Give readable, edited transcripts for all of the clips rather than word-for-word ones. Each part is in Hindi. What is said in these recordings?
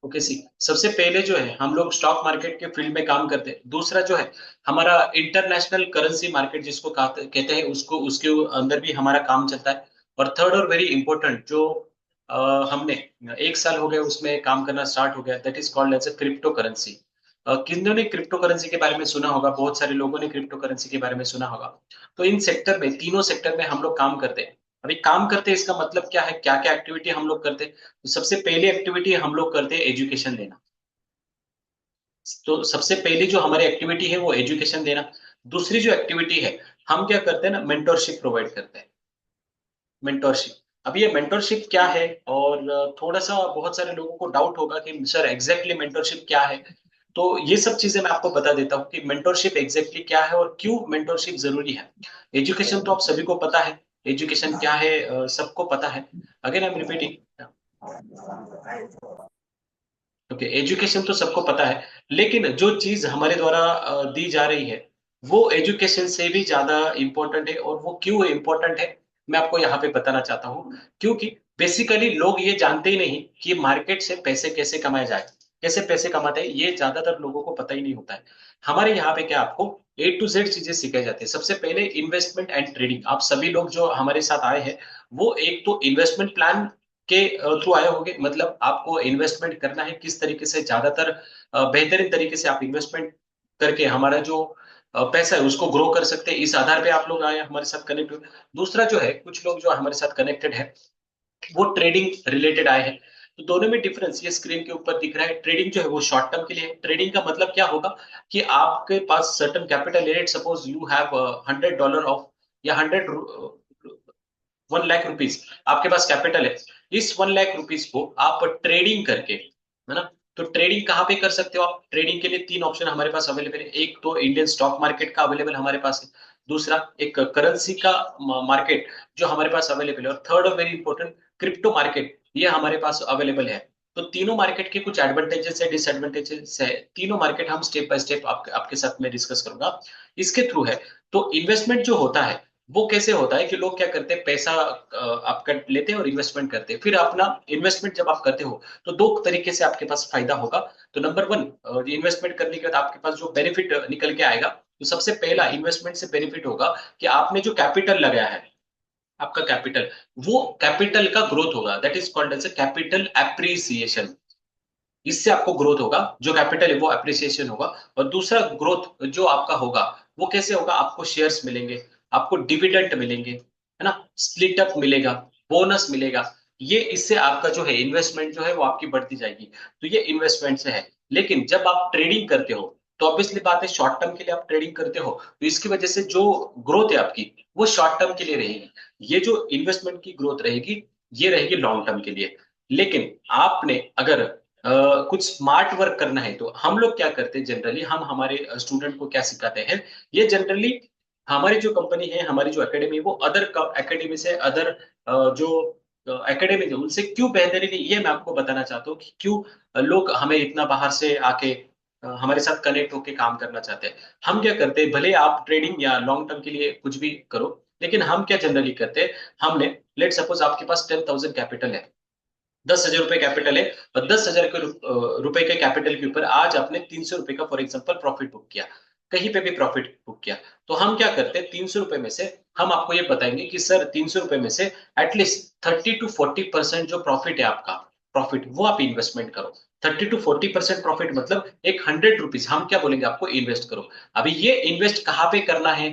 ओके सी, सबसे पहले जो है हम लोग स्टॉक मार्केट के फील्ड में काम करते हैं। दूसरा जो है हमारा इंटरनेशनल करेंसी मार्केट जिसको कहते हैं, उसको उसके अंदर भी हमारा काम चलता है। और थर्ड और वेरी इंपॉर्टेंट जो हमने 1 साल हो गया उसमें काम करना स्टार्ट हो गया, that is called as a crypto currency. किन्होंने ने क्रिप्टो करेंसी के बारे में सुना होगा? बहुत सारे लोगों ने क्रिप्टो करेंसी के बारे में सुना होगा। तो इन सेक्टर में, तीनों सेक्टर में हम लोग काम करते हैं। अभी काम करते हैं इसका मतलब क्या है, क्या क्या एक्टिविटी हम लोग करते हैं? तो सबसे पहली एक्टिविटी हम लोग करते हैं एजुकेशन देना। तो सबसे पहली जो हमारी एक्टिविटी है वो एजुकेशन देना। दूसरी जो एक्टिविटी है, हम क्या करते हैं ना, मेंटोरशिप प्रोवाइड करते हैं। मेंटोरशिप, अब ये मेंटोरशिप क्या है? और थोड़ा सा बहुत सारे लोगों को डाउट होगा कि सर एग्जैक्टली मेंटोरशिप क्या है। तो ये सब चीजें मैं आपको बता देता हूँ कि मेंटोरशिप एग्जैक्टली क्या है और क्यों मेंटोरशिप जरूरी है। एजुकेशन तो आप सभी को पता है, एजुकेशन क्या है सबको पता है। Again I am repeating, okay, education तो सबको पता है, लेकिन जो चीज हमारे द्वारा दी जा रही है वो एजुकेशन से भी ज्यादा इंपॉर्टेंट है। और वो क्यों इम्पोर्टेंट है, मैं आपको यहाँ पे बताना चाहता हूँ। क्योंकि बेसिकली लोग ये जानते ही नहीं कि मार्केट से पैसे कैसे कमाए जाए, कैसे पैसे कमाते हैं, ये ज्यादातर लोगों को पता ही नहीं होता है। हमारे यहाँ पे क्या आपको A to Z चीजें सिखाई जाती है। सबसे पहले इन्वेस्टमेंट एंड ट्रेडिंग। आप सभी लोग जो हमारे साथ आए हैं वो एक तो इन्वेस्टमेंट प्लान के थ्रू आए होंगे, मतलब आपको इन्वेस्टमेंट करना है किस तरीके से ज्यादातर बेहतरीन तरीके से आप इन्वेस्टमेंट करके हमारा जो पैसा है उसको ग्रो कर सकते हैं। इस आधार पे आप लोग आए हमारे साथ कनेक्ट हुए। दूसरा जो है, कुछ लोग जो हमारे साथ कनेक्टेड है वो ट्रेडिंग रिलेटेड आए हैं। तो दोनों में डिफरेंस ये स्क्रीन के ऊपर दिख रहा है। ट्रेडिंग जो है वो शॉर्ट टर्म के लिए है। ट्रेडिंग का मतलब क्या होगा कि आपके पास सर्टन कैपिटल है, सपोज यू हैव $100 ऑफ, या 1 लाख रुपीज आपके पास कैपिटल है। इस 1 लाख रुपीज को आप ट्रेडिंग करके, है ना, तो ट्रेडिंग कहाँ पे कर सकते हो आप? ट्रेडिंग के लिए तीन ऑप्शन हमारे पास अवेलेबल है। एक तो इंडियन स्टॉक मार्केट का अवेलेबल हमारे पास है, दूसरा एक करेंसी का मार्केट जो हमारे पास अवेलेबल है, और थर्ड और वेरी इंपॉर्टेंट क्रिप्टो मार्केट, ये हमारे पास अवेलेबल है। तो तीनों मार्केट के कुछ एडवांटेजेस है, डिसएडवांटेजेस है। तीनों मार्केट हम स्टेप बाय स्टेप आपके साथ में डिस्कस करूंगा इसके थ्रू है। तो इन्वेस्टमेंट जो होता है वो कैसे होता है कि लोग क्या करते हैं, पैसा आपका लेते हैं और इन्वेस्टमेंट करते हैं। फिर अपना इन्वेस्टमेंट जब आप करते हो तो दो तरीके से आपके पास फायदा होगा। तो नंबर वन, इन्वेस्टमेंट करने के बाद आपके पास जो बेनिफिट निकल के आएगा, तो सबसे पहला इन्वेस्टमेंट से बेनिफिट होगा कि आपने जो कैपिटल लगाया है, आपका कैपिटल, वो कैपिटल का ग्रोथ होगा, that is called as a capital appreciation. इससे आपको ग्रोथ होगा, जो कैपिटल है वो एप्रिसिएशन होगा। और दूसरा ग्रोथ जो आपका होगा वो कैसे होगा, आपको शेयर्स मिलेंगे, आपको डिविडेंड मिलेंगे, है ना, स्प्लिट अप मिलेगा, बोनस मिलेगा। ये इससे आपका जो है इन्वेस्टमेंट जो है वो आपकी बढ़ती जाएगी। तो ये इन्वेस्टमेंट से है। लेकिन जब आप ट्रेडिंग करते हो तो ऑब्वियसली बात है, शॉर्ट टर्म के लिए आप ट्रेडिंग करते हो तो इसकी वजह से जो ग्रोथ है आपकी वो शॉर्ट टर्म के लिए रहेगी। ये जो इन्वेस्टमेंट की ग्रोथ रहेगी ये रहेगी लॉन्ग टर्म के लिए। लेकिन आपने अगर कुछ स्मार्ट वर्क करना है तो हम लोग क्या करते हैं, जनरली हम हमारे स्टूडेंट को क्या सिखाते हैं, ये जनरली हमारी जो कंपनी है, हमारी जो एकेडमी है, वो अदर एकेडमी से, अदर जो एकेडमी है उनसे क्यों बेहतरीन है, ये मैं आपको बताना चाहता हूँ कि क्यों लोग हमें इतना बाहर से आके हमारे साथ कनेक्ट होके काम करना चाहते हैं। हम क्या करते हैं, भले आप ट्रेडिंग या लॉन्ग टर्म के लिए कुछ भी करो, लेकिन हम क्या जनरली करते हैं, हमने, लेट सपोज आपके पास 10,000 कैपिटल है, 10,000 रुपए कैपिटल है, और 10,000 के रुपए के कैपिटल के ऊपर आज आपने 300 रुपए का फॉर एग्जाम्पल प्रॉफिट बुक किया, कहीं पे भी प्रॉफिट बुक किया। तो हम क्या करते हैं, 300 रुपए में से हम आपको ये बताएंगे कि सर 300 रुपए में से एटलीस्ट 30 to 40% जो प्रॉफिट है आपका, प्रॉफिट वो आप इन्वेस्टमेंट करो। 30 to 40% प्रॉफिट मतलब एक 100 रुपीज हम क्या बोलेंगे आपको, इन्वेस्ट करो। अभी ये इन्वेस्ट कहाँ पे करना है,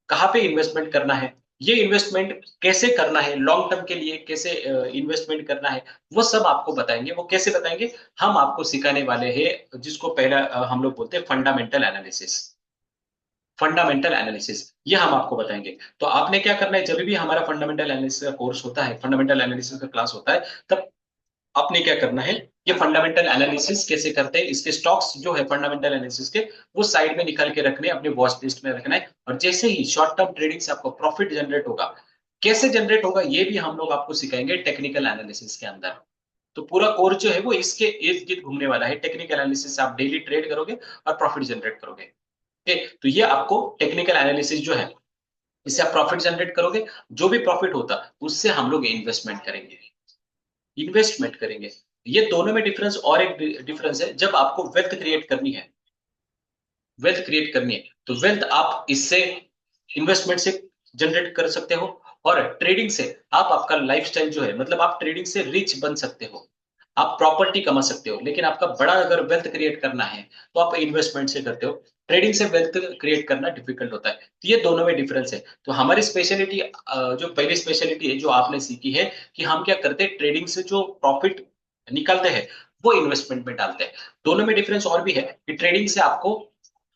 कहाँ पे इन्वेस्टमेंट करना है, ये इन्वेस्टमेंट कैसे करना है, लॉन्ग टर्म के लिए कैसे इन्वेस्टमेंट करना है, वो सब आपको बताएंगे। वो कैसे बताएंगे, हम आपको सिखाने वाले हैं जिसको पहला हम लोग बोलते हैं फंडामेंटल एनालिसिस। फंडामेंटल एनालिसिस ये हम आपको बताएंगे। तो आपने क्या करना है, जब भी हमारा फंडामेंटल एनालिसिस का कोर्स होता है, फंडामेंटल एनालिसिस का क्लास होता है, तब आपने क्या करना है, ये फंडामेंटल एनालिसिस कैसे करते हैं, इसके स्टॉक्स जो है फंडामेंटल एनालिसिस के, वो साइड में निकाल के रखने, अपने वॉच लिस्ट में रखना है। और जैसे ही शॉर्ट टर्म ट्रेडिंग से आपको प्रॉफिट जनरेट होगा, कैसे जनरेट होगा ये भी हम लोग आपको सिखाएंगे टेक्निकल एनालिसिस के अंदर। तो पूरा कोर्स जो है वो इसके इर्द गिर्द घूमने वाला है। टेक्निकल एनालिसिस से आप डेली ट्रेड करोगे और प्रॉफिट जनरेट करोगे। ठीक है? तो ये आपको टेक्निकल एनालिसिस जो है, इससे आप प्रॉफिट जनरेट करोगे। जो भी प्रॉफिट होता उससे हम लोग इन्वेस्टमेंट करेंगे, इन्वेस्टमेंट करेंगे। ये दोनों में डिफरेंस, और एक डिफरेंस है, जब आपको वेल्थ क्रिएट करनी है, वेल्थ क्रिएट करनी है, तो वेल्थ आप इससे, इन्वेस्टमेंट से जनरेट कर सकते हो, और ट्रेडिंग से आप आपका लाइफस्टाइल जो है, मतलब आप ट्रेडिंग से रिच बन सकते हो, आप प्रॉपर्टी कमा सकते हो। लेकिन आपका बड़ा अगर वेल्थ क्रिएट करना है तो आप इन्वेस्टमेंट से करते हो, ट्रेडिंग से वेल्थ क्रिएट करना डिफिकल्ट होता है। तो ये दोनों में डिफरेंस है। तो हमारी स्पेशलिटी, जो पहली स्पेशलिटी है जो आपने सीखी है, कि हम क्या करते हैं, ट्रेडिंग से जो प्रॉफिट निकालते हैं वो इन्वेस्टमेंट में डालते हैं। दोनों में डिफरेंस और भी है कि ट्रेडिंग से आपको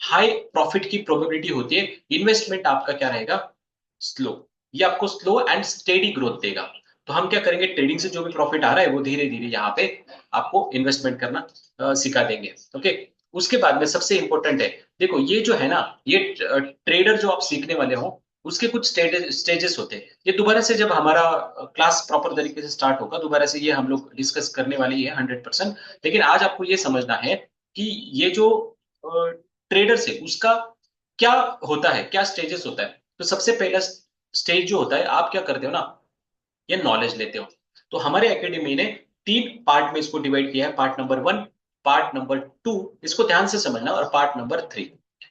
हाई प्रॉफिट की प्रोबेबिलिटी होती है, इन्वेस्टमेंट आपका क्या रहेगा, स्लो। ये आपको स्लो एंड स्टेडी ग्रोथ देगा। तो हम क्या करेंगे, ट्रेडिंग से जो भी प्रॉफिट आ रहा है वो धीरे धीरे यहाँ पे आपको इन्वेस्टमेंट करना सिखा देंगे। ओके। उसके बाद में सबसे इंपॉर्टेंट है, देखो ये जो है ना, ये ट्रेडर जो आप सीखने वाले हो, उसके कुछ स्टेजेस होते हैं। ये दोबारा से जब हमारा क्लास प्रॉपर तरीके से स्टार्ट होगा, दोबारा से ये हम लोग डिस्कस करने वाले ही है 100%। लेकिन आज आपको ये समझना है कि ये जो ट्रेडर से उसका क्या होता है, क्या स्टेजेस होता है। तो सबसे पहला स्टेज जो होता है, आप क्या करते हो ना, ये नॉलेज लेते हो। तो हमारे एकेडमी ने 3 पार्ट में इसको डिवाइड किया है, पार्ट नंबर 1, पार्ट नंबर 2, इसको ध्यान से समझना, और पार्ट नंबर 3।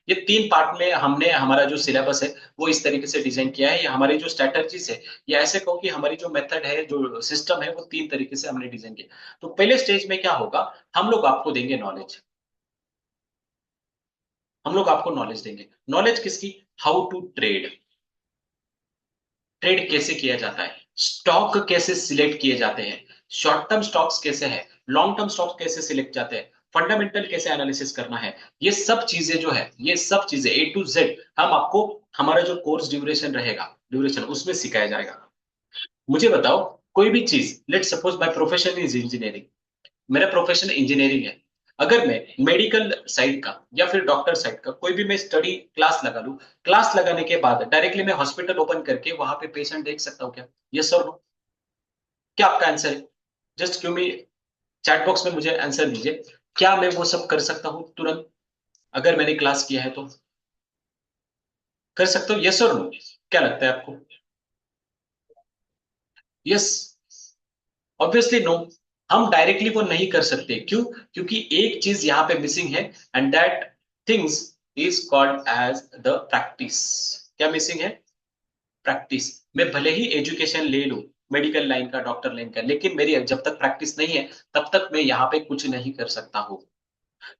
ये 3 पार्ट में हमने हमारा जो सिलेबस है वो इस तरीके से डिजाइन किया है, या हमारी जो स्ट्रेटजीज है, या ऐसे कहो कि हमारी जो मेथड है, जो सिस्टम है, वो 3 तरीके से हमने डिजाइन किया। तो पहले स्टेज में क्या होगा, हम लोग आपको देंगे नॉलेज, हम लोग आपको नॉलेज देंगे। नॉलेज किसकी, हाउ टू ट्रेड, ट्रेड कैसे किया जाता है, स्टॉक कैसे सिलेक्ट किए जाते हैं, शॉर्ट टर्म स्टॉक्स कैसे हैं, लॉन्ग टर्म स्टॉक कैसे सिलेक्ट जाते हैं, फंडामेंटल कैसे एनालिसिस करना है। ये सब चीजें जो है, ये सब चीजें A to Z हम आपको, हमारा जो कोर्स ड्यूरेशन रहेगा, ड्यूरेशन उसमें सिखाया जाएगा। मुझे बताओ, कोई भी चीज, let suppose my profession is engineering, मेरा प्रोफेशन इंजीनियरिंग है, अगर मैं मेडिकल साइड का या फिर डॉक्टर साइड का कोई भी मैं स्टडी क्लास लगा लूं, क्लास लगाने के बाद डायरेक्टली मैं हॉस्पिटल ओपन करके वहां पे पेशेंट देख सकता हूँ क्या? यस और नो? क्या आपका आंसर है? जस्ट क्यों, मी चैट बॉक्स में मुझे आंसर दीजिए, क्या मैं वो सब कर सकता हूँ तुरंत, अगर मैंने क्लास किया है तो कर सकता हूँ? यस और नो? क्या लगता है आपको? Yes, obviously no. हम डायरेक्टली वो नहीं कर सकते, क्यों? क्योंकि एक चीज यहाँ पे मिसिंग है, and that things is called as the practice. क्या मिसिंग है? प्रैक्टिस। मैं भले ही एजुकेशन ले लूं, मेडिकल लाइन का, डॉक्टर लाइन का, लेकिन मेरी जब तक प्रैक्टिस नहीं है तब तक मैं यहाँ पे कुछ नहीं कर सकता हूँ।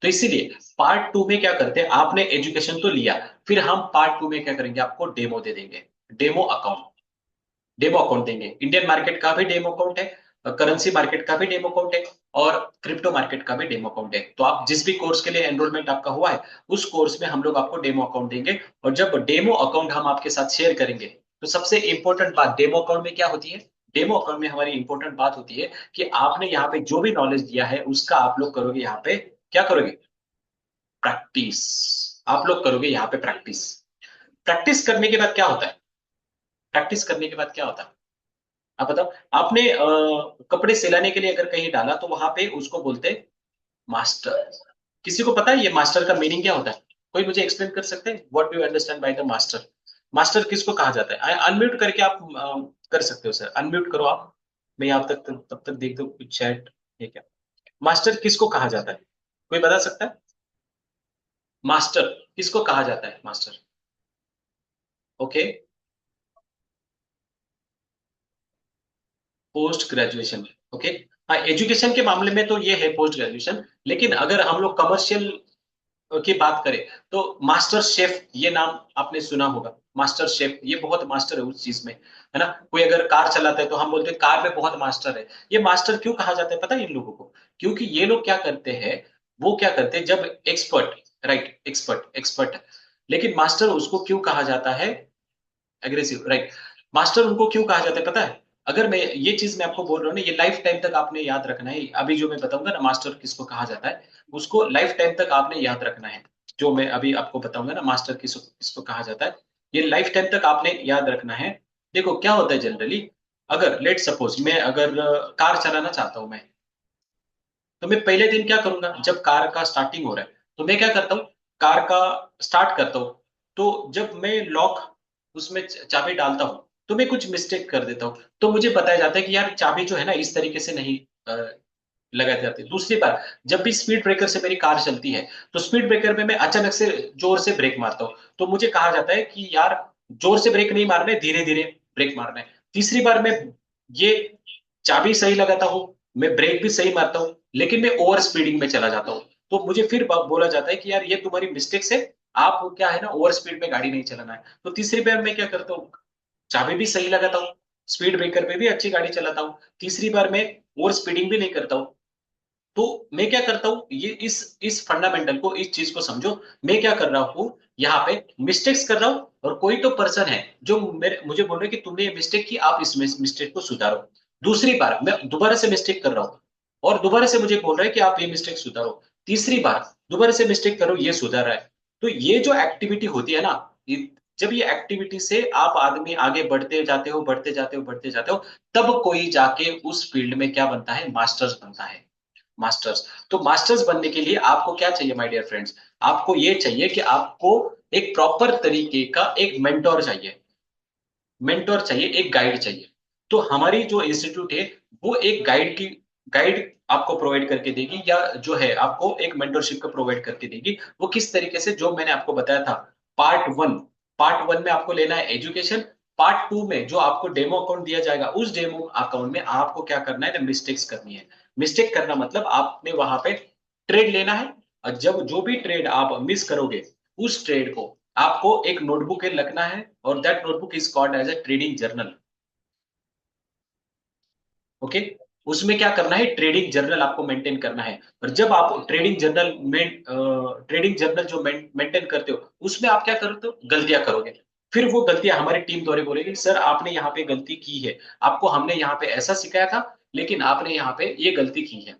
तो इसीलिए पार्ट 2 में क्या करते हैं, आपने एजुकेशन तो लिया, फिर हम पार्ट 2 में क्या करेंगे, आपको डेमो दे देंगे। डेमो अकाउंट, डेमो अकाउंट देंगे। इंडियन मार्केट का भी डेमो अकाउंट है, करेंसी मार्केट का भी डेमो अकाउंट है, और क्रिप्टो मार्केट का भी डेमो अकाउंट है। तो आप जिस भी कोर्स के लिए एनरोलमेंट आपका हुआ है, उस कोर्स में हम लोग आपको डेमो अकाउंट देंगे। और जब डेमो अकाउंट हम आपके साथ शेयर करेंगे, तो सबसे इंपॉर्टेंट बात डेमो अकाउंट में क्या होती है, डेमो अकाउंट में हमारी इंपॉर्टेंट बात होती है कि आपने यहाँ पे जो भी नॉलेज दिया है उसका आप लोग करोगे यहाँ पे, क्या करोगे, प्रैक्टिस। आप लोग करोगे यहाँ पे प्रैक्टिस। प्रैक्टिस करने के बाद क्या होता है, प्रैक्टिस करने के बाद क्या होता है, आप बताओ। आपने कपड़े सिलाने के लिए अगर कहीं डाला, तो वहां पे उसको बोलते हैं मास्टर। किसी को पता है ये मास्टर का मीनिंग क्या होता है? कोई मुझे एक्सप्लेन कर सकते हैं, what do you understand by the master? Master किसको कहा जाता है? अनम्यूट करके आप कर सकते हो सर, अनम्यूट करो आप। मैं यहाँ तक तब तक देख दो कुछ चैट है क्या। मास्टर किसको कहा जाता है, कोई बता सकता है? मास्टर किसको कहा जाता है, master? Okay, post graduation. Okay. हाँ, एजुकेशन के मामले में तो ये है पोस्ट ग्रेजुएशन, लेकिन अगर हम लोग कमर्शियल की बात करें, तो मास्टर शेफ ये नाम आपने सुना होगा। मास्टर शेफ, ये बहुत मास्टर है उस चीज में, है ना। कोई अगर कार चलाता है तो हम बोलते हैं कार में बहुत मास्टर है। ये मास्टर क्यों कहा जाता है पता है इन लोगों को? क्योंकि ये लोग क्या करते हैं, वो क्या करते हैं, जब एक्सपर्ट, राइट, एक्सपर्ट, एक्सपर्ट, लेकिन मास्टर उसको क्यों कहा जाता है, एग्रेसिव, राइट। मास्टर उनको क्यों कहा जाता है पता है? अगर मैं ये चीज मैं आपको बोल रहा हूँ ना, ये लाइफ टाइम तक आपने याद रखना है। अभी जो मैं बताऊंगा ना मास्टर किसको कहा जाता है, उसको लाइफ टाइम तक आपने याद रखना है। जो मैं अभी आपको बताऊंगा ना, मास्टर किसको किसको कहा जाता है, ये लाइफ टाइम तक आपने याद रखना है। देखो क्या होता है जनरली, अगर लेट सपोज मैं अगर कार चलाना चाहता हूं मैं, तो मैं पहले दिन क्या करूंगा, जब कार का स्टार्टिंग हो रहा है तो मैं क्या करता हूँ, कार का स्टार्ट करता हूँ। तो जब मैं लॉक उसमें चाबी डालता हूँ, तो मैं कुछ मिस्टेक कर देता हूँ, तो मुझे बताया जाता है कि यार चाबी जो है ना इस तरीके से नहीं लगाई जाती है। दूसरी बार, जब भी स्पीड ब्रेकर से मेरी कार चलती है, तो स्पीड ब्रेकर में मैं अचानक से जोर से ब्रेक मारता हूँ, तो मुझे कहा जाता है कि यार जोर से ब्रेक नहीं मारना है, धीरे धीरे ब्रेक मारना है। तीसरी बार मैं ये चाबी सही लगाता हूँ, मैं ब्रेक भी सही मारता हूँ, लेकिन मैं ओवर स्पीडिंग में चला जाता हूँ, तो मुझे फिर बोला जाता है कि यार ये तुम्हारी मिस्टेक है, आप क्या है ना ओवर स्पीड में गाड़ी नहीं चलाना है। तो तीसरी बार मैं क्या करता हूँ, चाबी भी सही लगाता हूँ, स्पीड ब्रेकर पे भी अच्छी गाड़ी चलाता हूँ, तीसरी बार मैं ओवर स्पीडिंग भी नहीं करता हूँ। तो मैं क्या करता हूँ, ये इस फंडामेंटल को, इस चीज को समझो। मैं क्या कर रहा हूँ, यहाँ पे मिस्टेक्स कर रहा हूँ, और कोई तो पर्सन है जो मेरे मुझे बोल रहे कि तुमने ये मिस्टेक की, आप इस मिस्टेक को सुधारो। दूसरी बार मैं दोबारा से मिस्टेक कर रहा हूँ, और दोबारा से मुझे बोल रहा है कि आप ये मिस्टेक सुधारो। तीसरी बार दोबारा से मिस्टेक करो, ये सुधार रहा है। तो ये जो एक्टिविटी होती है ना, जब ये एक्टिविटी से आप आदमी आगे बढ़ते जाते हो, बढ़ते जाते हो, बढ़ते जाते हो, तब कोई जाके उस फील्ड में क्या बनता है, मास्टर्स बनता है। मास्टर्स। तो मास्टर्स बनने के लिए आपको क्या चाहिए माय डियर फ्रेंड्स, आपको ये चाहिए कि आपको एक प्रॉपर तरीके का एक मेंटोर चाहिए, मेंटोर चाहिए, एक गाइड चाहिए। तो हमारी जो इंस्टीट्यूट है, वो एक गाइड आपको प्रोवाइड करके देगी, या जो है आपको एक मेंटरशिप का प्रोवाइड करके देगी। वो किस तरीके से, जो मैंने आपको बताया था, पार्ट 1, पार्ट 1 में आपको लेना है एजुकेशन, पार्ट 2 में जो आपको डेमो अकाउंट दिया जाएगा, उस डेमो अकाउंट में आपको क्या करना है, मिस्टेक्स करनी है। मिस्टेक करना मतलब आपने वहां पे ट्रेड लेना है, और जब जो भी ट्रेड आप मिस करोगे, उस ट्रेड को आपको एक नोटबुक में लिखना है, और that notebook is called as a trading journal. Okay. उसमें क्या करना है, ट्रेडिंग जर्नल आपको मेंटेन करना है। और जब आप ट्रेडिंग जर्नल जो मेंटेन करते हो, उसमें आप क्या करते हो, गलतियां करोगे। फिर वो गलतियां हमारी टीम द्वारा बोलेगी, सर आपने यहाँ पे गलती की है, आपको हमने यहाँ पे ऐसा सिखाया था, लेकिन आपने यहाँ पे ये गलती की है।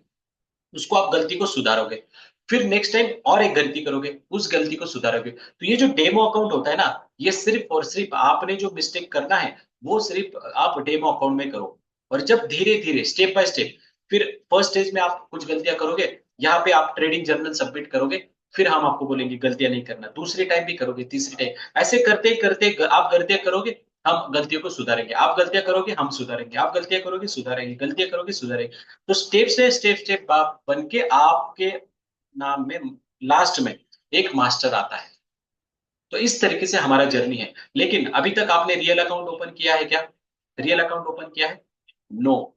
उसको आप गलती को सुधारोगे, फिर नेक्स्ट टाइम और एक गलती करोगे, उस गलती को सुधारोगे। तो ये जो डेमो अकाउंट होता है ना, ये सिर्फ और सिर्फ आपने जो मिस्टेक करना है, वो सिर्फ आप डेमो अकाउंट में करो। और जब धीरे धीरे स्टेप बाय स्टेप, फिर फर्स्ट स्टेज में आप कुछ गलतियां करोगे, यहाँ पे आप ट्रेडिंग जर्नल सबमिट करोगे, फिर हम आपको बोलेंगे गलतियां नहीं करना, दूसरे टाइम भी करोगे, तीसरे टाइम, ऐसे करते करते आप गलतियां करोगे, हम गलतियों को सुधारेंगे, आप गलतियां करोगे हम सुधारेंगे, आप गलतियां करोगे सुधारेंगे, गलतियां करोगे सुधारेंगे। तो स्टेप से स्टेप स्टेप बन के आपके नाम में लास्ट में एक मास्टर आता है। तो इस तरीके से हमारा जर्नी है। लेकिन अभी तक आपने रियल अकाउंट ओपन किया है क्या, रियल अकाउंट ओपन किया है? नो,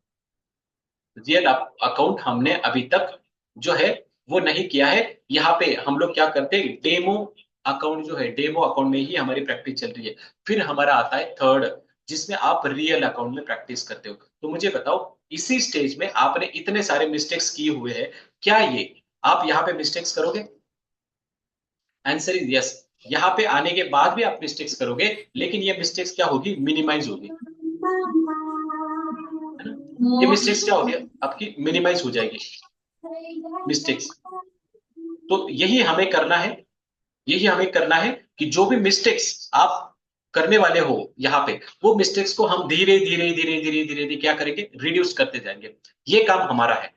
रियल अकाउंट हमने अभी तक जो है वो नहीं किया है। यहाँ पे हम लोग क्या करते हैं, डेमो अकाउंट जो है, डेमो अकाउंट में ही हमारी प्रैक्टिस चल रही है। फिर हमारा आता है थर्ड, जिसमें आप रियल अकाउंट में प्रैक्टिस करते हो। तो मुझे बताओ, इसी स्टेज में आपने इतने सारे मिस्टेक्स किए हुए हैं, क्या ये आप यहाँ पे मिस्टेक्स करोगे? Answer is yes. यहाँ पे आने के बाद भी आप मिस्टेक्स करोगे, लेकिन ये मिस्टेक्स क्या होगी, मिनिमाइज होगी, है ना। ये मिस्टेक्स क्या होगी, आपकी मिनिमाइज हो जाएगी मिस्टेक्स। तो यही हमें करना है, यही हमें करना है कि जो भी मिस्टेक्स आप करने वाले हो यहाँ पे, वो मिस्टेक्स को हम धीरे धीरे धीरे धीरे धीरे धीरे क्या करेंगे, रिड्यूस करते जाएंगे। ये काम हमारा है,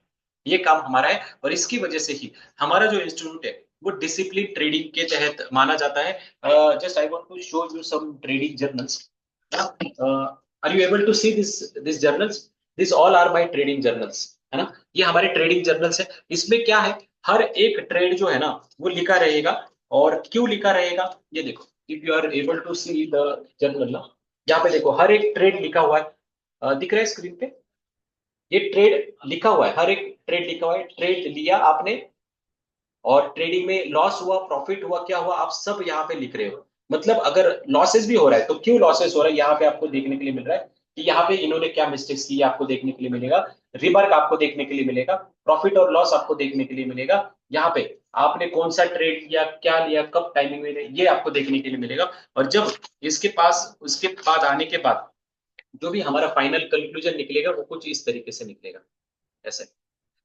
ये काम हमारा है। और इसकी वजह से ही हमारा जो इंस्टीट्यूट है, वो डिसिप्लिन ट्रेडिंग के तहत माना जाता है। Just I want to show you some trading journals. Are you able to see this journals? This all are my trading journals, है ना। ये हमारे ट्रेडिंग जर्नल्स है। इसमें क्या है, हर एक ट्रेड जो है ना, वो लिखा रहेगा। और क्यों लिखा रहेगा, ये देखो, if you are able to see the journal ना, यहाँ पे देखो हर एक ट्रेड लिखा हुआ है। दिख रहा है स्क्रीन पे? ये ट्रेड लिखा हुआ है, हर एक ट्रेड लिखा हुआ है, ट्रेड लिया आपने, और ट्रेडिंग में लॉस हुआ, प्रॉफिट हुआ, क्या हुआ, आप सब यहाँ पे लिख रहे हो। मतलब अगर लॉसेस भी हो रहा है, तो क्यों लॉसेस हो रहा है, यहाँ पे आपको देखने के लिए मिल रहा है कि यहाँ पे इन्होंने क्या मिस्टेक्स की, आपको देखने के लिए मिलेगा। रिमार्क आपको देखने के लिए मिलेगा, प्रॉफिट और लॉस आपको देखने के लिए मिलेगा। यहाँ पे आपने कौन सा ट्रेड लिया, क्या लिया, कब टाइमिंग में लिया, ये आपको देखने के लिए मिलेगा। और जब इसके पास, उसके बाद आने के बाद जो भी हमारा फाइनल कंक्लूजन निकलेगा, वो कुछ इस तरीके से निकलेगा, ऐसे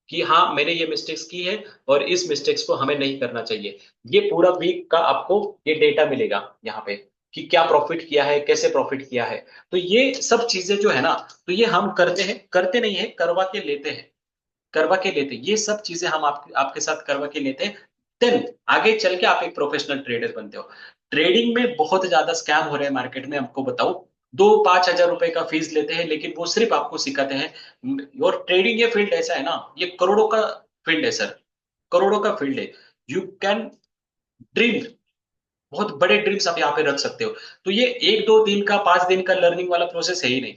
कि हाँ मैंने ये मिस्टेक्स की है, और इस मिस्टेक्स को हमें नहीं करना चाहिए। ये पूरा वीक का आपको ये डेटा मिलेगा यहाँ पे, कि क्या प्रॉफिट किया है, कैसे प्रॉफिट किया है। तो ये सब चीजें जो है ना, तो ये हम करते हैं, करते नहीं है, करवा के लेते हैं, करवा के लेते हैं। ये सब चीजें हम आपके साथ करवा के लेते हैं। देन आगे चल के आप एक प्रोफेशनल ट्रेडर बनते हो। ट्रेडिंग में बहुत ज्यादा स्कैम हो रहे हैं मार्केट में, आपको बताओ। 2-5 हजार रुपए का फीस लेते हैं, लेकिन वो सिर्फ आपको सिखाते हैं। और ट्रेडिंग ये फील्ड ऐसा है ना, ये करोड़ों का फील्ड है सर, करोड़ों का फील्ड है। यू कैन ड्रीम, बहुत बड़े ड्रीम्स आप यहाँ पे रख सकते हो। तो ये 1-2 दिन का, 5 दिन का लर्निंग वाला प्रोसेस है ही नहीं,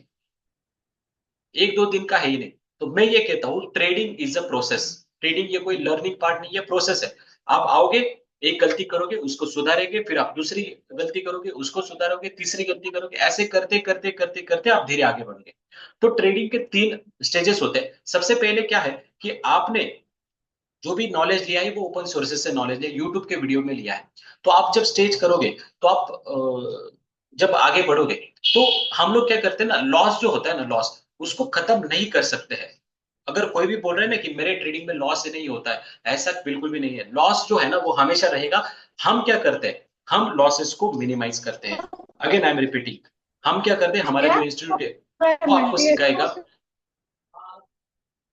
1-2 दिन का है ही नहीं। तो मैं ये कहता हूँ trading is a process. Trading ये कोई लर्निंग पार्ट नहीं, ये प्रोसेस है। आप आओगे, एक गलती करोगे, उसको सुधारेंगे, फिर आप दूसरी गलती करोगे, उसको सुधारोगे, तीसरी गलती करोगे, ऐसे करते करते करते करते आप धीरे आगे बढ़ोगे। तो ट्रेडिंग के 3 स्टेजेस होते हैं। सबसे पहले क्या है कि आपने जो भी नॉलेज लिया है वो ओपन सोर्सेज से नॉलेज लिया, यूट्यूब के वीडियो में लिया है। तो आप जब स्टेज करोगे, तो आप जब आगे बढ़ोगे, तो हम लोग क्या करते हैं ना, लॉस जो होता है ना, लॉस उसको खत्म नहीं कर सकते हैं। अगर कोई भी बोल रहे हैं ना कि मेरे ट्रेडिंग में लॉस नहीं होता है, ऐसा बिल्कुल भी नहीं है। लॉस जो है ना वो हमेशा रहेगा। हम क्या करते हैं, हम लॉसेस को मिनिमाइज करते हैं। अगेन आई एम रिपीटिंग, हम क्या करते हैं, हमारा जो इंस्टीट्यूट है वो आपको सिखाएगा,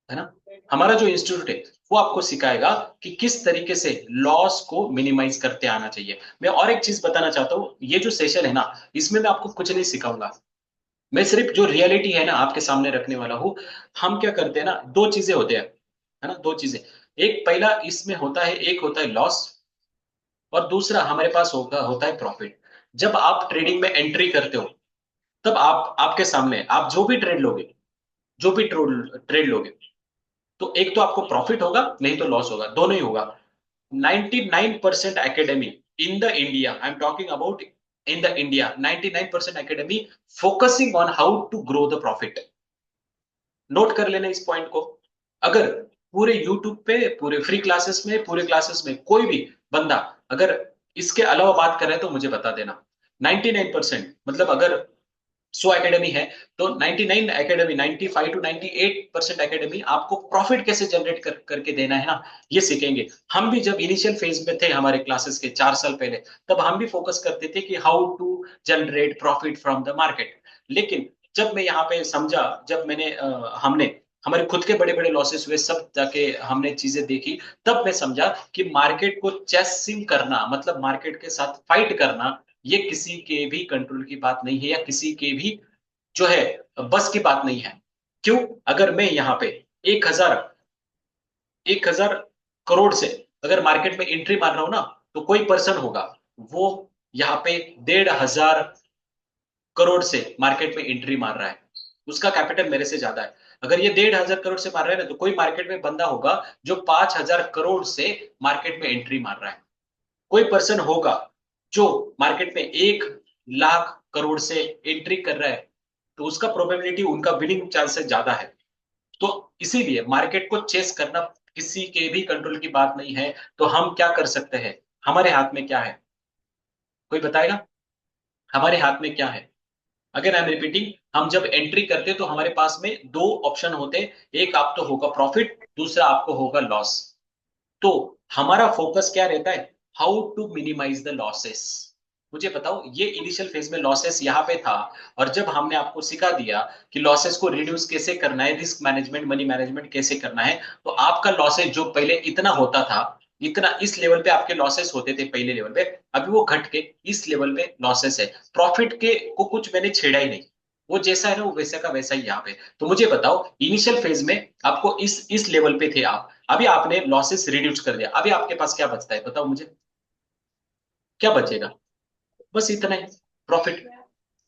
है ना, हमारा जो इंस्टीट्यूट है वो आपको सिखाएगा कि किस तरीके से लॉस को मिनिमाइज करते आना चाहिए। मैं और एक चीज बताना चाहता हूँ, ये जो सेशन है ना, इसमें मैं आपको कुछ नहीं सिखाऊंगा। मैं सिर्फ जो रियलिटी है ना आपके सामने रखने वाला हूँ। हम क्या करते हैं ना, 2 चीजें होते हैं, है ना, 2 चीजें। एक पहला इसमें होता है, एक होता है लॉस, और दूसरा हमारे पास होता है प्रॉफिट। जब आप ट्रेडिंग में एंट्री करते हो, तब आप आपके सामने आप जो भी ट्रेड लोगे, जो भी ट्रेड लोगे, तो एक तो आपको प्रॉफिट होगा, नहीं तो लॉस होगा, दोनों ही होगा। 99% academy in the India, I'm talking about in the India, 99% academy focusing on how to grow the profit। Note कर लेना इस पॉइंट को। अगर पूरे यूट्यूब पे, पूरे फ्री क्लासेस में, पूरे क्लासेस में कोई भी बंदा अगर इसके अलावा बात कर रहा है तो मुझे बता देना। 99% मतलब अगर 100 एकेडमी है, तो 99 एकेडमी, 95 टू 98% एकेडमी आपको प्रॉफिट कैसे जनरेट करके देना है ना, ये सीखेंगे। हम भी जब इनिशियल फेज में थे हमारे क्लासेस के 4 साल पहले, तब हम भी फोकस करते थे कि how to generate profit from the market. लेकिन जब मैं यहाँ पे समझा, जब हमने हमारे खुद के बड़े बड़े लॉसेस हुए, सब जाके हमने चीजें देखी, तब मैं समझा कि मार्केट को चेसिंग करना, मतलब मार्केट के साथ फाइट करना, ये किसी के भी कंट्रोल की बात नहीं है, या किसी के भी जो है बस की बात नहीं है। क्यों? अगर मैं यहाँ पे 1,000 करोड़ से अगर मार्केट में एंट्री मार रहा हूं ना, तो कोई पर्सन होगा, वो यहाँ पे 1,500 करोड़ से मार्केट में एंट्री मार रहा है, उसका कैपिटल मेरे से ज्यादा है। अगर ये 1,500 करोड़ से मार रहा है ना, तो कोई मार्केट में बंदा होगा जो 5,000 करोड़ से मार्केट में एंट्री मार रहा है। कोई पर्सन होगा जो मार्केट में 1,00,000 करोड़ से एंट्री कर रहा है, तो उसका प्रोबेबिलिटी, उनका विनिंग चांसेस ज्यादा है। तो इसीलिए मार्केट को चेस करना किसी के भी कंट्रोल की बात नहीं है। तो हम क्या कर सकते हैं, हमारे हाथ में क्या है, कोई बताएगा? हमारे हाथ में क्या है? अगर आई एम रिपीटिंग, हम जब एंट्री करते हैं तो हमारे पास में 2 ऑप्शन होते हैं। एक आप तो होगा प्रॉफिट, दूसरा आपको होगा लॉस। तो हमारा फोकस क्या रहता है, how to minimise the losses. मुझे बताओ, ये इनिशियल फेज में लॉसेस यहाँ पे था, और जब हमने आपको सिखा दिया कि लॉसेस को रिड्यूस कैसे करना है, रिस्क मैनेजमेंट, मनी मैनेजमेंट कैसे करना है, तो आपका लॉसेस जो पहले इतना होता था, इतना इस लेवल पे आपके लॉसेस होते थे पहले लेवल पे, अभी वो घट के इस लेवल पे लॉसेस है। प्रॉफिट के को कुछ मैंने छेड़ा ही नहीं, वो जैसा है ना वो वैसा का वैसा ही यहाँ पे। तो मुझे बताओ, इनिशियल फेज में आपको इस लेवल पे थे आप, अभी आपने लॉसेस रिड्यूस कर दिया, अभी आपके पास क्या बचता है बताओ मुझे, क्या बचेगा? बस इतना ही, प्रॉफिट।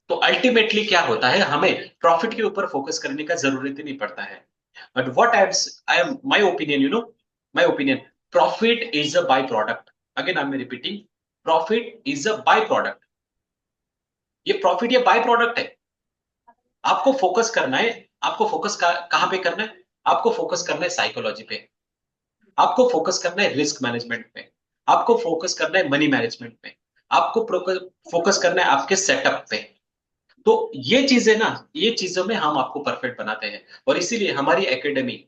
तो अल्टीमेटली क्या होता है, हमें प्रॉफिट के ऊपर फोकस करने का जरूरत ही नहीं पड़ता है। But what I am my opinion, my opinion, profit is a by product. Again I am repeating, profit is a by product. ये प्रॉफिट ये बाय प्रोडक्ट है। आपको फोकस करना है, आपको फोकस कहाँ पे करना है, आपको फोकस करना है साइकोलॉजी पे, आपको फोकस करना है रिस्क मैनेजमेंट पे, आपको फोकस करना है मनी मैनेजमेंट पे, आपको फोकस करना है आपके सेटअप पे। तो ये चीजें ना, ये चीजों में हम आपको परफेक्ट बनाते हैं। और इसीलिए हमारी एकेडमी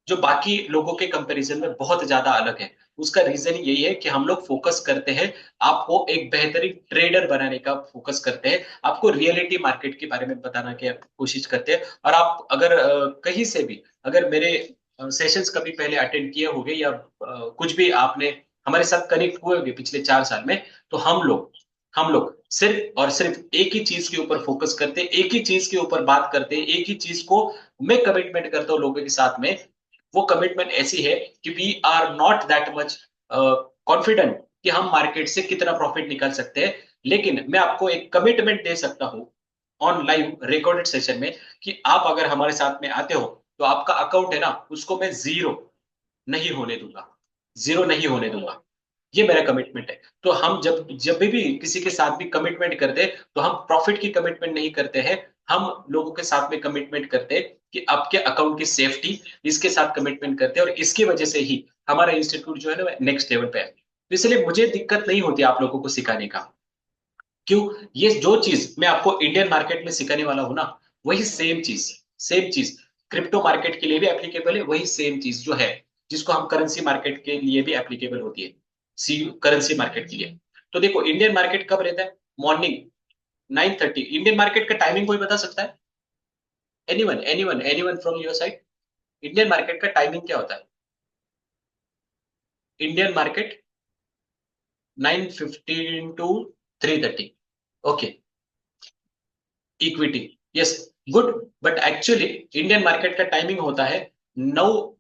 जो बाकी लोगों के कंपैरिजन में बहुत ज्यादा अलग है, उसका रीजन यही है कि हम लोग फोकस करते हैं, आपको एक बेहतरीन ट्रेडर बनाने का फोकस करते हैं, आपको रियलिटी मार्केट के बारे में बताना की कोशिश करते हैं। और आप अगर कहीं से भी अगर मेरे सेशंस कभी पहले अटेंड किए होंगे, या कुछ भी आपने हमारे साथ कनेक्ट हुए होंगे पिछले 4 साल में, तो हम लोग सिर्फ और सिर्फ एक ही चीज के ऊपर फोकस करते, एक ही चीज के ऊपर बात करते, एक ही चीज को मैं कमिटमेंट करता हूँ लोगों के साथ में। वो कमिटमेंट ऐसी है कि we are not that much confident कि हम मार्केट से कितना प्रॉफिट निकाल सकते हैं, लेकिन मैं आपको एक कमिटमेंट दे सकता हूँ ऑन लाइव रिकॉर्डेड सेशन में कि आप अगर हमारे साथ में आते हो तो आपका अकाउंट है ना, उसको मैं जीरो नहीं होने दूंगा, जीरो नहीं होने दूंगा। ये मेरा कमिटमेंट है। तो हम जब जब भी किसी के साथ भी कमिटमेंट करते हैं तो हम प्रॉफिट की कमिटमेंट नहीं करते हैं, हम लोगों के साथ में कमिटमेंट करते हैं कि आपके अकाउंट की सेफ्टी, इसके साथ कमिटमेंट करते हैं, और इसकी वजह से ही हमारा इंस्टीट्यूट जो है ना नेक्स्ट लेवल पे है। तो इसलिए मुझे दिक्कत नहीं होती आप लोगों को सिखाने का। क्यों? ये जो चीज मैं आपको इंडियन मार्केट में सिखाने वाला हूं ना, वही सेम चीज क्रिप्टो मार्केट के लिए भी एप्लीकेबल है, वही सेम चीज जो है जिसको हम करेंसी मार्केट के लिए भी एप्लीकेबल होती है, सी करेंसी मार्केट के लिए। तो देखो इंडियन मार्केट कब रहता है? मॉर्निंग 9:30। इंडियन मार्केट का टाइमिंग कोई बता सकता है? Anyone anyone anyone from your side? Indian market का टाइमिंग क्या होता है? Indian market 9:15 to 3:30। Okay, equity, yes, good. But actually Indian market का टाइमिंग होता है 9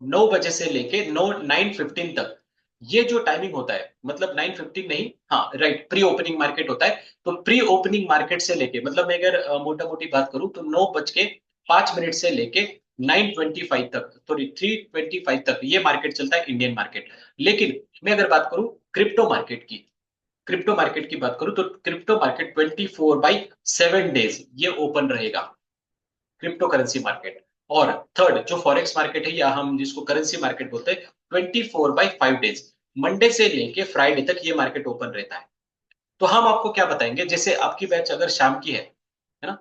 9 बजे से लेके 9:15 तक। ये जो टाइमिंग होता है, मतलब 9:15 नहीं, हाँ राइट, प्री ओपनिंग मार्केट होता है। तो प्री ओपनिंग मार्केट से लेके, मतलब मैं अगर मोटा मोटी बात करूं तो 9:05 से लेके 9:25 तक, सॉरी 3:25 तक ये मार्केट चलता है, इंडियन मार्केट। लेकिन मैं अगर बात करूं क्रिप्टो मार्केट की, क्रिप्टो मार्केट की बात करूं तो क्रिप्टो मार्केट 24/7 डेज ये ओपन रहेगा, क्रिप्टो करेंसी मार्केट। और थर्ड जो फॉरेक्स मार्केट है, या हम जिसको करेंसी मार्केट बोलते हैं, 24/5 डेज, मंडे से लेके फ्राइडे तक ये मार्केट ओपन रहता है। तो हम आपको क्या बताएंगे, जैसे आपकी बैच अगर शाम की है ना,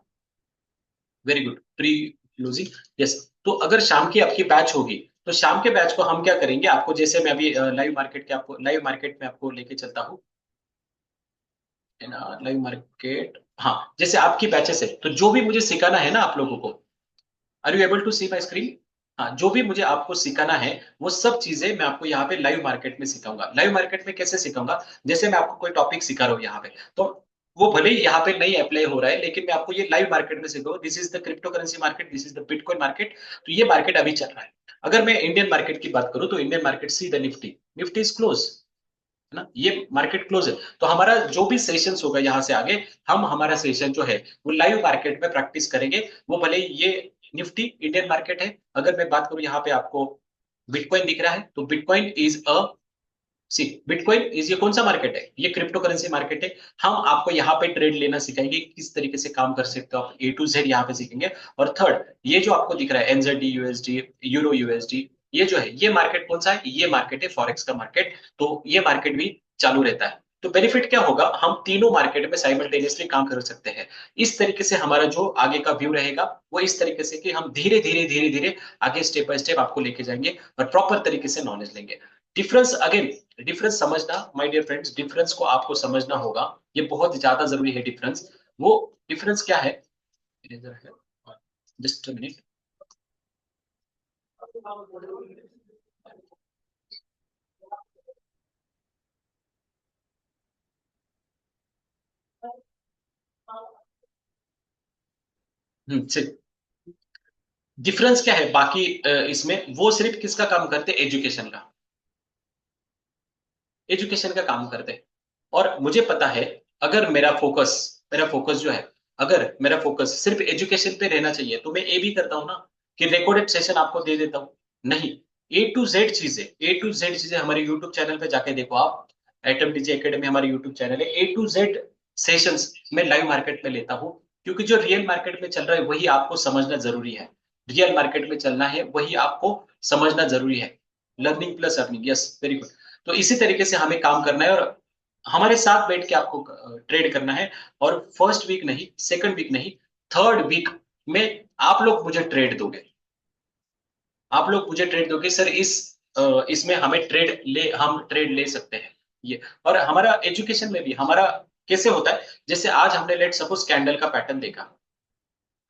very good, pre closing, yes. तो अगर शाम की आपकी बैच होगी तो शाम के बैच को हम क्या करेंगे, आपको जैसे मैं अभी लाइव मार्केट के आपको लाइव मार्केट में आपको लेके चलता हूँ, है ना, लाइव मार्केट। हाँ, जैसे आपकी बैचेस है तो जो भी मुझे सिखाना है ना आप लोगों को, are you able to see my screen? हाँ, जो भी मुझे आपको सिखाना है वो सब चीजें मैं आपको यहाँ पे लाइव मार्केट में सिखाऊंगा। लाइव मार्केट में कैसे सिखाऊंगा? जैसे मैं आपको कोई टॉपिक सिखा रहा हूँ यहाँ पे, तो वो भले ही यहाँ पे नहीं अप्लाई हो रहा है, लेकिन मैं आपको ये लाइव मार्केट में सिखाऊंगा, this is the crypto currency market, this is the bitcoin market. तो ये मार्केट अभी चल रहा है। अगर मैं इंडियन मार्केट की बात करूँ तो Indian market, see the Nifty, Nifty is close, है ना, ये मार्केट क्लोज है। तो हमारा जो भी सेशंस होगा यहाँ से आगे, हम हमारा सेशन जो है वो लाइव मार्केट में प्रैक्टिस करेंगे। वो भले ये निफ्टी इंडियन मार्केट है, अगर मैं बात करूं यहाँ पे आपको बिटकॉइन दिख रहा है, तो Bitcoin is a, see Bitcoin is, ये कौन सा मार्केट है? ये क्रिप्टो करेंसी मार्केट है। हम आपको यहाँ पे ट्रेड लेना सिखाएंगे, किस तरीके से काम कर सकते हो आप, A to Z यहाँ पे सीखेंगे। और थर्ड, ये जो आपको दिख रहा है NZD USD, यूरो USD, ये जो है ये मार्केट कौन सा है? ये मार्केट है फॉरेक्स का मार्केट। तो ये मार्केट भी चालू रहता है। तो बेनिफिट क्या होगा, हम तीनों मार्केट में साइमल्टेनियसली काम कर सकते हैं। इस तरीके से हमारा जो आगे का व्यू रहेगा वो इस तरीके से कि हम धीरे धीरे धीरे धीरे आगे स्टेप बाय स्टेप आपको लेके जाएंगे और प्रॉपर तरीके से नॉलेज लेंगे। डिफरेंस अगेन, डिफरेंस समझना माय डियर फ्रेंड्स, डिफरेंस को आपको समझना होगा, ये बहुत ज्यादा जरूरी है डिफरेंस। वो डिफरेंस क्या है, जस्ट मिनट। डिफरेंस क्या है बाकी इसमें, वो सिर्फ किसका काम करते हैं? एजुकेशन का, एजुकेशन का काम करते हैं। और मुझे पता है, अगर मेरा फोकस जो है, अगर मेरा फोकस सिर्फ एजुकेशन पे रहना चाहिए तो मैं ये भी करता हूँ ना, कि रिकॉर्डेड सेशन आपको दे देता हूँ। नहीं, A to Z चीजें हमारे यूट्यूब चैनल पे जाके देखो आप, एटम डीजे एकेडमी हमारे यूट्यूब चैनल है। A to Z सेशंस मैं लाइव मार्केट में लेता हूँ, क्योंकि जो रियल मार्केट में चल रहा है वही आपको समझना जरूरी है। रियल मार्केट में चलना है वही आपको समझना जरूरी है। Learning plus earning, yes, very good. तो इसी तरीके से हमें काम करना है, और हमारे साथ बैठ के आपको ट्रेड करना है। और फर्स्ट वीक नहीं, सेकंड वीक नहीं, थर्ड वीक में आप लोग मुझे ट्रेड दोगे, आप लोग मुझे ट्रेड दोगे सर, इसमें हम ट्रेड ले सकते हैं ये। और हमारा एजुकेशन में भी हमारा कैसे होता है, जैसे आज हमने लेट सपोज कैंडल का पैटर्न देखा,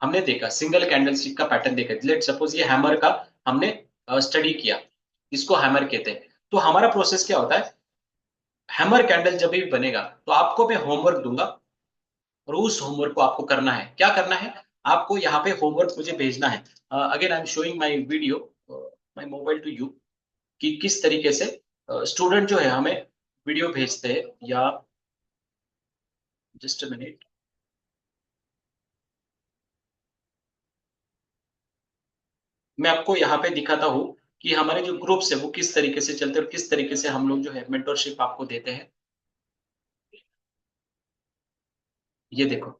हमने देखा सिंगल कैंडल स्टिक का पैटर्न देखा, लेट सपोज ये हैमर का हमने स्टडी किया, इसको हैमर कहते हैं। तो हमारा प्रोसेस क्या होता है, हैमर कैंडल जब भी बनेगा तो आपको मैं होमवर्क दूंगा, और उस होमवर्क को आपको करना है। क्या करना है? आपको यहाँ पे होमवर्क मुझे भेजना है। Again I am showing my video, my mobile to you, कि किस तरीके से स्टूडेंट जो है हमें वीडियो भेजते हैं। या जस्ट अ मिनट, मैं आपको यहाँ पे दिखाता हूँ कि हमारे जो ग्रुप्स है वो किस तरीके से चलते हैं और किस तरीके से हम लोग जो है मेंटरशिप आपको देते हैं। ये देखो।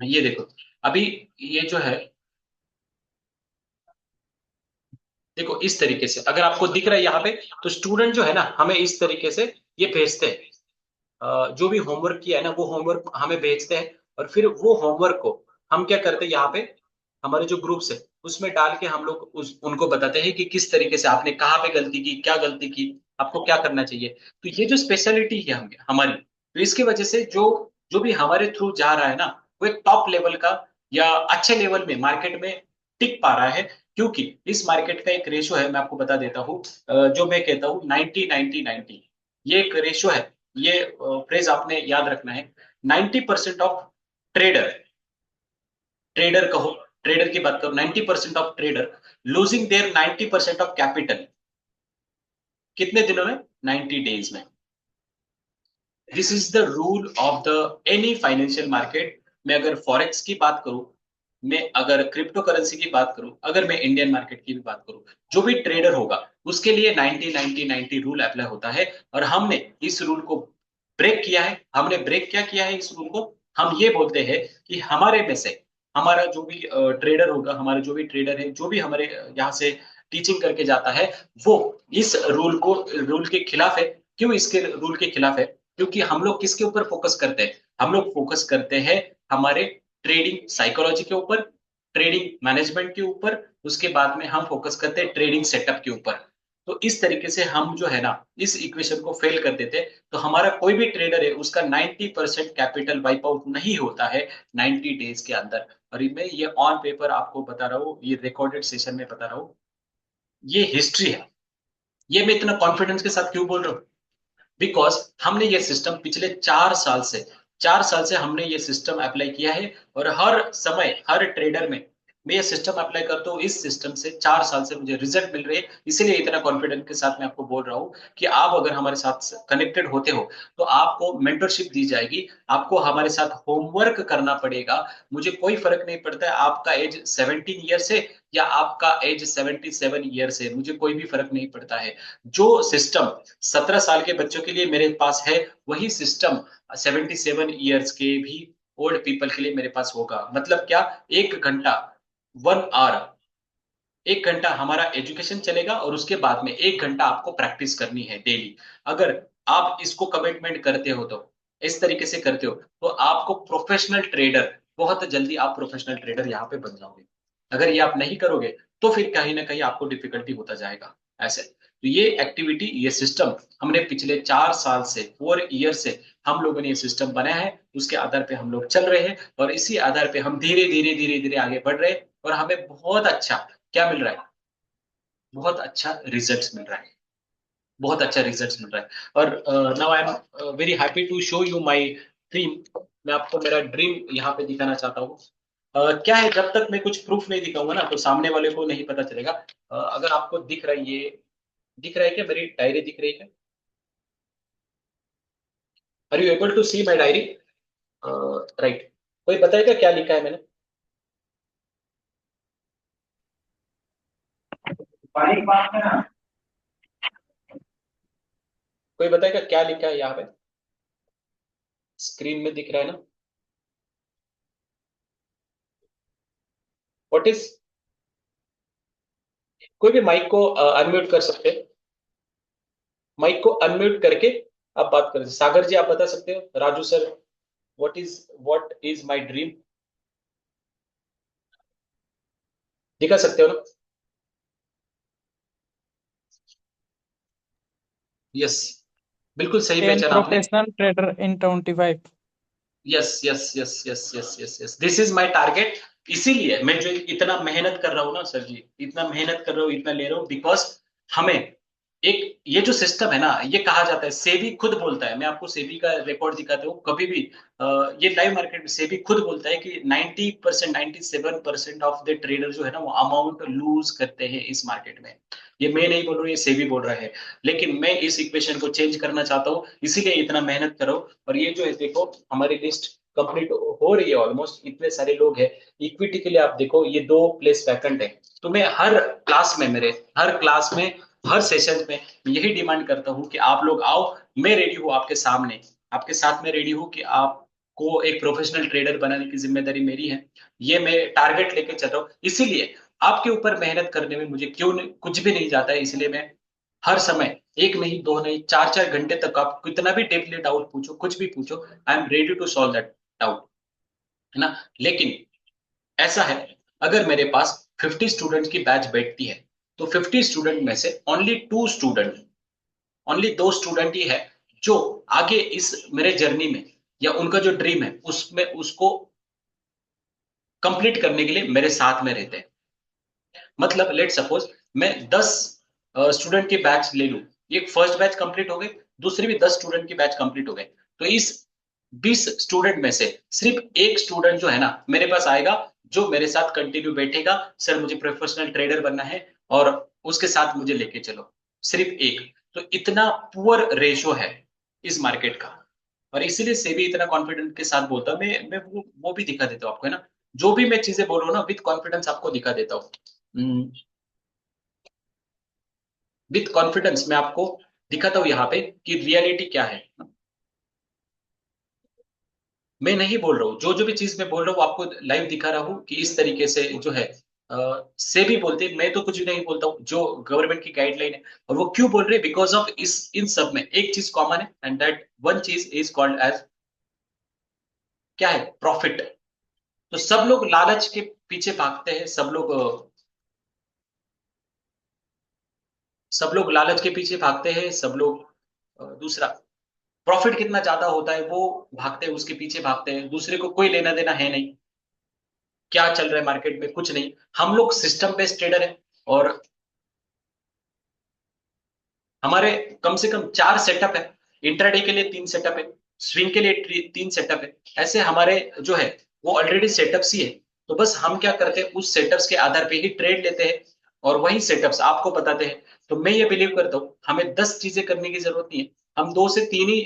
ये देखो। अभी ये जो है, देखो इस तरीके से अगर आपको दिख रहा है यहाँ पे, तो स्टूडेंट जो है ना हमें इस तरीके से ये भेजते हैं। जो भी होमवर्क किया है ना वो होमवर्क हमें भेजते हैं, और फिर वो होमवर्क को हम क्या करते हैं यहाँ पे, हमारे जो ग्रुप्स है उसमें डाल के हम लोग उनको बताते हैं कि किस तरीके से आपने कहाँ पे गलती की, क्या गलती की, आपको क्या करना चाहिए। तो ये जो स्पेशलिटी है हमारी, तो इसकी वजह से जो जो भी हमारे थ्रू जा रहा है ना, वो एक टॉप लेवल का या अच्छे लेवल में मार्केट में टिक पा रहा है। क्योंकि इस मार्केट का एक रेशो है, मैं आपको बता देता हूँ, जो मैं कहता हूँ 90-90-90, ये एक रेशो है। ये फ्रेज आपने याद रखना है। 90% ऑफ ट्रेडर, ट्रेडर कहो, ट्रेडर की बात करो, 90% of trader losing their 90% of capital कितने दिनों में? 90 डेज में। This is the rule of the any financial market. मैं अगर फॉरेक्स की बात करूं, मैं अगर क्रिप्टो करेंसी की बात करूं, अगर मैं इंडियन मार्केट की भी बात करूं, जो भी ट्रेडर होगा उसके लिए 90-90-90 रूल अप्लाई होता है। और हमने इस रूल को ब्रेक किया है। हमने ब्रेक क्या किया है इस रूल को? हम ये बोलते हैं कि हमारे में से हमारा जो भी ट्रेडर होगा, हमारे जो भी ट्रेडर है, जो भी हमारे यहाँ से टीचिंग करके जाता है, वो इस रूल के खिलाफ है। क्यों इसके रूल के खिलाफ है? क्योंकि हम लोग किसके ऊपर फोकस करते हैं? हम लोग फोकस करते हैं हमारे ट्रेडिंग साइकोलॉजी के ऊपर, ट्रेडिंग मैनेजमेंट के ऊपर, उसके बाद में हम फोकस करते हैं ट्रेडिंग सेटअप के ऊपर। तो इस तरीके से हम जो है ना इस इक्वेशन को फेल कर देते हैं। तो हमारा कोई भी ट्रेडर है उसका 90% कैपिटल वाइप आउट नहीं होता है 90 डेज के अंदर। और मैं ये ऑन पेपर आपको बता रहा हूँ, ये रिकॉर्डेड सेशन में बता रहा हूँ, ये हिस्ट्री है। ये मैं इतना कॉन्फिडेंस के साथ क्यों बोल रहा हूँ? बिकॉज हमने ये सिस्टम पिछले 4 साल से, 4 साल से हमने ये सिस्टम अप्लाई किया है। और हर समय हर ट्रेडर में मैं ये सिस्टम अप्लाई करता हूँ। इस सिस्टम से 4 साल से मुझे रिजल्ट मिल रहे हैं। इसीलिए इतना कॉन्फिडेंस के साथ मैं आपको बोल रहा हूँ कि आप अगर हमारे साथ कनेक्टेड होते हो तो आपको मेंटरशिप दी जाएगी, आपको हमारे साथ होमवर्क करना पड़ेगा। मुझे कोई फर्क नहीं पड़ता है आपका एज 17 ईयर से या आपका एज 77 ईयर से, मुझे कोई भी फर्क नहीं पड़ता है। जो सिस्टम 17 साल के बच्चों के लिए मेरे पास है, वही सिस्टम 77 ईयर्स के भी ओल्ड पीपल के लिए मेरे पास होगा। मतलब क्या? 1 घंटा, 1 आवर, 1 घंटा हमारा एजुकेशन चलेगा और उसके बाद में 1 घंटा आपको प्रैक्टिस करनी है डेली। अगर आप इसको कमिटमेंट करते हो, तो इस तरीके से करते हो, तो आपको प्रोफेशनल ट्रेडर, बहुत जल्दी आप प्रोफेशनल ट्रेडर यहाँ पे बन जाओगे। अगर ये आप नहीं करोगे तो फिर कहीं ना कहीं आपको डिफिकल्टी होता जाएगा ऐसे। तो ये एक्टिविटी, ये सिस्टम हमने पिछले 4 साल से, 4 ईयर से हम लोगों ने ये सिस्टम बनाया है। उसके आधार पे हम लोग चल रहे हैं और इसी आधार पे हम धीरे धीरे धीरे धीरे आगे बढ़ रहे हैं। और हमें बहुत अच्छा क्या मिल रहा है? बहुत अच्छा रिजल्ट्स मिल रहा है। बहुत अच्छा रिजल्ट्स मिल रहा है। और now I am very happy to show you my dream. मैं आपको मेरा ड्रीम यहाँ पे दिखाना चाहता हूँ। क्या है, जब तक मैं कुछ प्रूफ नहीं दिखाऊंगा ना तो सामने वाले को नहीं पता चलेगा। अगर आपको दिख रहा है, ये दिख रहा है क्या? मेरी डायरी दिख रही है? Are you able to see my diary? Right. कोई बताएगा क्या लिखा है मैंने? कोई बताएगा क्या लिखा है यहाँ पे? स्क्रीन में दिख रहा है ना? What is? कोई भी माइक को अनम्यूट कर सकते हैं। माइक को अनम्यूट करके आप बात करें। सागर जी आप बता सकते हो? Raju sir, what is my dream? दिखा सकते हो ना? यस, बिल्कुल सही 10 पहचाना आपने। professional trader in 25. Yes yes yes yes yes yes yes, this is my target. इसीलिए मैं जो इतना मेहनत कर रहा हूँ ना सर जी, इतना मेहनत कर रहा हूँ, इतना ले रहा हूँ, बिकॉज हमें एक ये जो सिस्टम है ना, ये कहा जाता है, सेबी खुद बोलता है, मैं आपको सेबी का रिकॉर्ड दिखाता हूँ कभी भी, ये लाइव मार्केट में सेबी खुद बोलता है कि 90%, 97% ऑफ द ट्रेडर जो है ना, वो अमाउंट लूज करते हैं इस मार्केट में। ये मैं नहीं बोल रहा हूँ, ये सेबी बोल रहा है। लेकिन मैं इस इक्वेशन को चेंज करना चाहता हूँ, इसीलिए इतना मेहनत करो। और ये जो है देखो, हमारी लिस्ट कंप्लीट हो रही है, ऑलमोस्ट इतने सारे लोग हैं। इक्विटी के लिए आप देखो, ये 2 प्लेस वैकेंट है। तो मैं हर क्लास में, मेरे हर क्लास में, हर सेशन में यही डिमांड करता हूँ कि आप लोग आओ, मैं रेडी हूँ आपके सामने, आपके साथ में रेडी हूँ कि आपको एक प्रोफेशनल ट्रेडर बनाने की जिम्मेदारी मेरी है। ये मैं टारगेट लेके चल रहा हूँ, इसीलिए आपके ऊपर मेहनत करने में मुझे क्यों नहीं, कुछ भी नहीं जाता है। इसलिए मैं हर समय, एक नहीं, दो नहीं, 4-4 घंटे तक आप कितना भी डीपली डाउट पूछो, कुछ भी पूछो, I am ready to solve that doubt, है ना। लेकिन ऐसा है, अगर मेरे पास 50 स्टूडेंट की बैच बैठती है, तो 50 स्टूडेंट में से ओनली 2 स्टूडेंट ही है जो आगे इस मेरे जर्नी में, या उनका जो ड्रीम है उसमें, उसको कंप्लीट करने के लिए मेरे साथ में रहते हैं। मतलब लेट सपोज मैं 10 स्टूडेंट की बैच ले लूं, एक फर्स्ट बैच कंप्लीट हो गई, दूसरी भी 10 स्टूडेंट की बैच कंप्लीट हो गई, तो इस 20 स्टूडेंट में से सिर्फ एक स्टूडेंट जो है ना मेरे पास आएगा, जो मेरे साथ कंटिन्यू बैठेगा, सर मुझे प्रोफेशनल ट्रेडर बनना है और उसके साथ मुझे लेके चलो, सिर्फ एक। तो इतना पुअर रेशो है इस मार्केट का, और इसीलिए सेबी इतना कॉन्फिडेंट के साथ बोलता है। मैं वो भी दिखा देता हूँ आपको, है ना, जो भी मैं चीजें बोल रहा हूँ ना, विथ कॉन्फिडेंस आपको दिखा देता हूँ। विथ कॉन्फिडेंस मैं आपको दिखाता हूं यहाँ पे कि रियलिटी क्या है। मैं नहीं बोल रहा हूँ, जो जो भी चीज मैं बोल रहा हूँ आपको लाइव दिखा रहा हूँ कि इस तरीके से जो है, से भी बोलते हैं, मैं तो कुछ भी नहीं बोलता हूँ, जो गवर्नमेंट की गाइडलाइन है। और वो क्यों बोल रहे हैं, बिकॉज ऑफ इस इन सब में एक चीज कॉमन है, एंड दैट वन चीज इज कॉल्ड एज, क्या है, प्रॉफिट। तो सब लोग लालच के पीछे भागते हैं, सब लोग लालच के पीछे भागते हैं, सब लोग दूसरा, प्रॉफिट कितना ज्यादा होता है वो भागते हैं, उसके पीछे भागते हैं, दूसरे को कोई लेना देना है नहीं, क्या चल रहा है मार्केट में कुछ नहीं। हम लोग सिस्टम बेस्ड ट्रेडर है, और हमारे कम से कम 4 सेटअप है, इंट्राडे के लिए 3 सेटअप है, स्विंग के लिए 3 सेटअप है। ऐसे हमारे जो है वो ऑलरेडी सेटअप्स ही है। तो बस हम क्या करते हैं, उस सेटअप्स के आधार पे ही ट्रेड लेते हैं, और वही सेटअप्स आपको बताते हैं। तो मैं ये बिलीव करता हूँ, हमें 10 चीजें करने की जरूरत नहीं है, हम 2 से 3 ही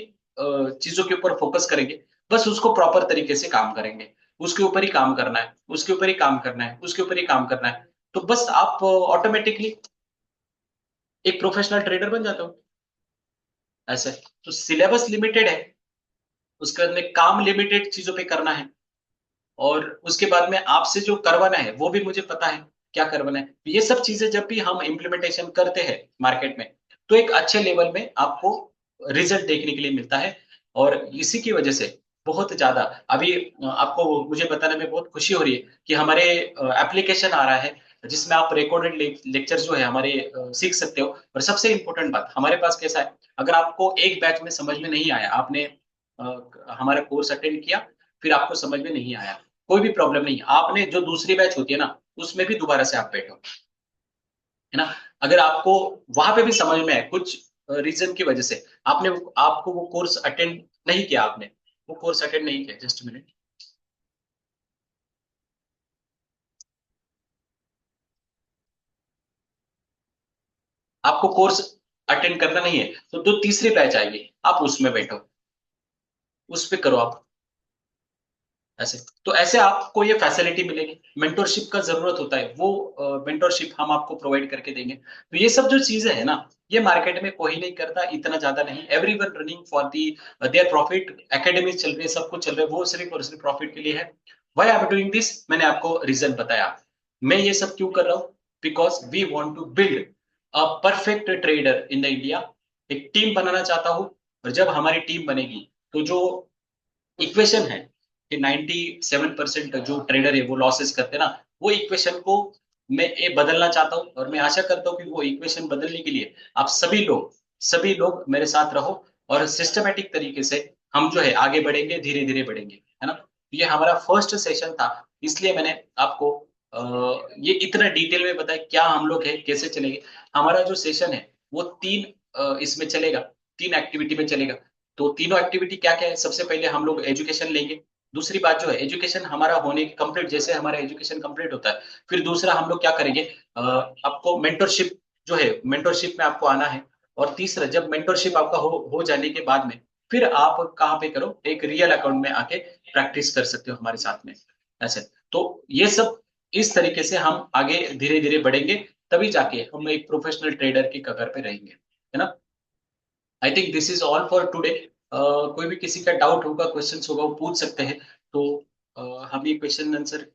चीजों के ऊपर फोकस करेंगे, बस उसको प्रॉपर तरीके से काम करेंगे, उसके ऊपर ही काम करना है, उसके ऊपर ही काम करना है, उसके ऊपर ही काम करना है। तो बस आप ऑटोमेटिकली एक प्रोफेशनल ट्रेडर बन जाते हो ऐसे। तो सिलेबस लिमिटेड है, उसके बाद में काम लिमिटेड चीजों पे करना है, और उसके बाद में आपसे जो करवाना है वो भी मुझे पता है क्या करवाना है। तो ये सब चीजें जब भी हम इम्प्लीमेंटेशन करते हैं मार्केट में, तो एक अच्छे लेवल में आपको रिजल्ट देखने के लिए मिलता है। और इसी की वजह से बहुत ज्यादा अभी आपको मुझे बताने में बहुत खुशी हो रही है कि हमारे एप्लीकेशन आ रहा है, जिसमें आप रिकॉर्डेड लेक्चर जो है हमारे सीख सकते हो। और सबसे इंपॉर्टेंट बात हमारे पास कैसा है, अगर आपको एक बैच में समझ में नहीं आया, आपने हमारा कोर्स अटेंड किया, फिर आपको समझ में नहीं आया, कोई भी प्रॉब्लम नहीं, आपने जो दूसरी बैच होती है ना, उसमें भी दोबारा से आप बैठो, है ना। अगर आपको वहां पे भी समझ में आए कुछ रीजन की वजह से, आपको वो कोर्स अटेंड नहीं किया, आपने वो कोर्स अटेंड नहीं किया, जस्ट मिनट, आपको कोर्स अटेंड करना नहीं है, तो जो तीसरी बैच आएगी आप उसमें बैठो, उस पे करो आप ऐसे। तो ऐसे आपको ये फैसिलिटी मिलेगी, मेंटोरशिप का जरूरत होता है, वो मेंटोरशिप हम आपको प्रोवाइड करके देंगे। तो ये सब जो चीजें है ना, ये मार्केट में कोई नहीं करता, इतना ज्यादा नहीं, everyone running for the their profit, academy चल रही है, सब कुछ चल रहा है, वो सिर्फ और सिर्फ प्रॉफिट के लिए है। Why I am doing this, मैंने आपको रीजन बताया, मैं ये सब क्यों कर रहा हूँ, because we want to build a perfect trader in the India. एक टीम बनाना चाहता हूँ, और जब हमारी टीम बनेगी, तो जो इक्वेशन है कि 97% जो ट्रेडर है वो लॉसेस करते हैं ना, वो इक्वेशन को मैं ये बदलना चाहता हूँ, और मैं आशा करता हूँ कि वो इक्वेशन बदलने के लिए आप सभी लोग मेरे साथ रहो, और सिस्टमेटिक तरीके से हम जो है आगे बढ़ेंगे, धीरे धीरे बढ़ेंगे, है ना। ये हमारा फर्स्ट सेशन था, इसलिए मैंने आपको ये इतना डिटेल में बताया क्या हम लोग है, कैसे चलेंगे। हमारा जो सेशन है वो तीन इसमें चलेगा, तीन एक्टिविटी में चलेगा। तो तीनों एक्टिविटी क्या क्या है, सबसे पहले हम लोग एजुकेशन लेंगे। दूसरी बात जो है, एजुकेशन हमारा होने कंप्लीट, जैसे हमारा एजुकेशन कंप्लीट होता है, फिर दूसरा हम लोग क्या करेंगे, आपको मेंटरशिप जो है, मेंटरशिप में आपको आना है। और तीसरा, जब मेंटरशिप आपका हो जाने के बाद में, फिर आप कहाँ पे करो, एक रियल अकाउंट में आके प्रैक्टिस कर सकते हो हमारे साथ में, ऐसे। तो ये सब इस तरीके से हम आगे धीरे धीरे बढ़ेंगे, तभी जाके हम एक प्रोफेशनल ट्रेडर की कगार पे रहेंगे, है ना। I think this is all for today. कोई भी किसी का डाउट होगा, क्वेश्चंस होगा, वो पूछ सकते हैं। तो हम ये क्वेश्चन आंसर